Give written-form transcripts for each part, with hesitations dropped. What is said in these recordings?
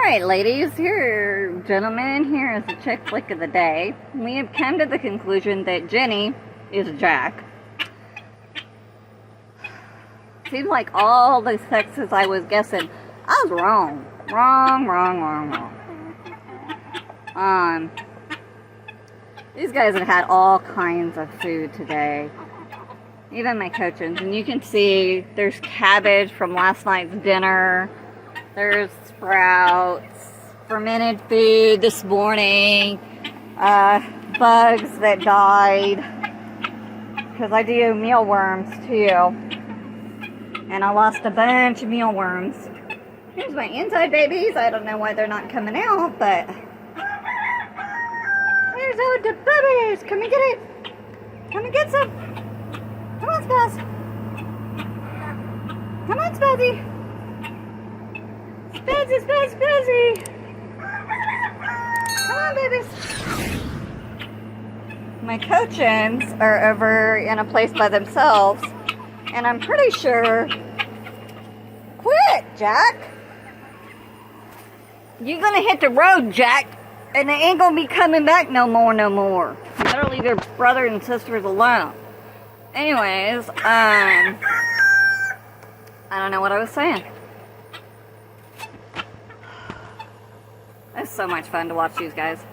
Alright, ladies, gentlemen, here is the chick flick of the day. We have come to the conclusion that Jenny is Jack. Seemed like all the sexes I was guessing, I was wrong. Wrong. These guys have had all kinds of food today. Even my Cochins. And you can see there's cabbage from last night's dinner. There's sprouts, fermented food this morning, bugs that died, because I do mealworms too, and I lost a bunch of mealworms. Here's my inside babies. I don't know why they're not coming out, but there's all the babies. Come and get it. Come and get some. Come on, Spaz. Come on, Spazzy. Spazzy. Come on, babies. My Cochins are over in a place by themselves, and I'm pretty sure... Quit, Jack! You're gonna hit the road, Jack, and they ain't gonna be coming back no more. You better leave your brother and sisters alone. Anyways, I don't know what I was saying. It's so much fun to watch these guys.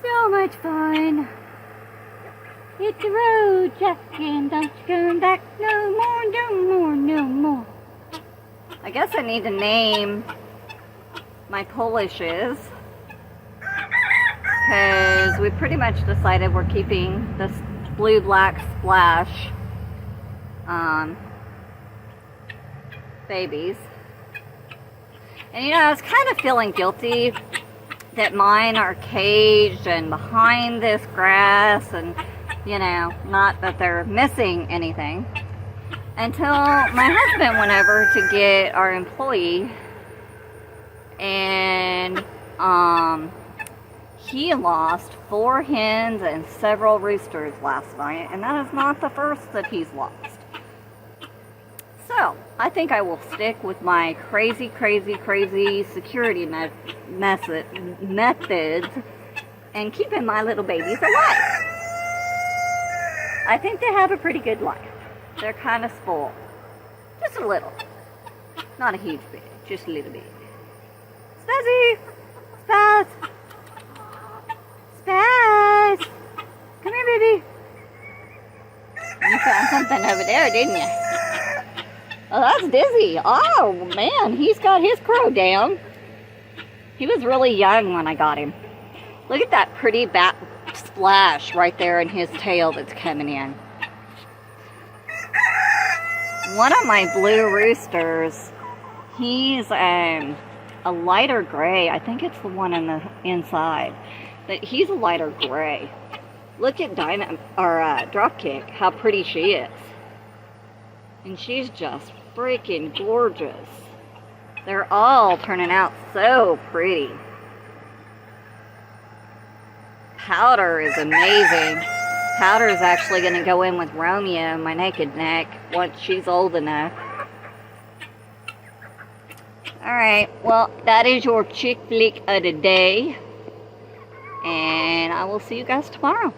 So much fun. Hit the road, Jack, and don't you come back no more. I guess I need to name my Polishes, because we pretty much decided we're keeping this blue-black splash babies. And I was kind of feeling guilty that mine are caged and behind this grass, and not that they're missing anything, until my husband went over to get our employee, and he lost 4 hens and several roosters last night, and that is not the first that he's lost. So, I think I will stick with my crazy security methods and keeping my little babies alive. I think they have a pretty good life. They're kind of spoiled. Just a little. Not a huge bit, just a little bit. Spazzy! Spaz! Come here, baby. You found something over there, didn't you? Oh, that's Dizzy. Oh, man, he's got his crow down. He was really young when I got him. Look at that pretty bat splash right there in his tail that's coming in. One of my blue roosters, he's a lighter gray. I think it's the one on the inside. But he's a lighter gray. Look at Dropkick, how pretty she is. And she's just freaking gorgeous. They're all turning out so pretty. Powder is amazing. Powder is actually going to go in with Romeo, my naked neck, once she's old enough. Alright, well, that is your chick flick of the day. And I will see you guys tomorrow.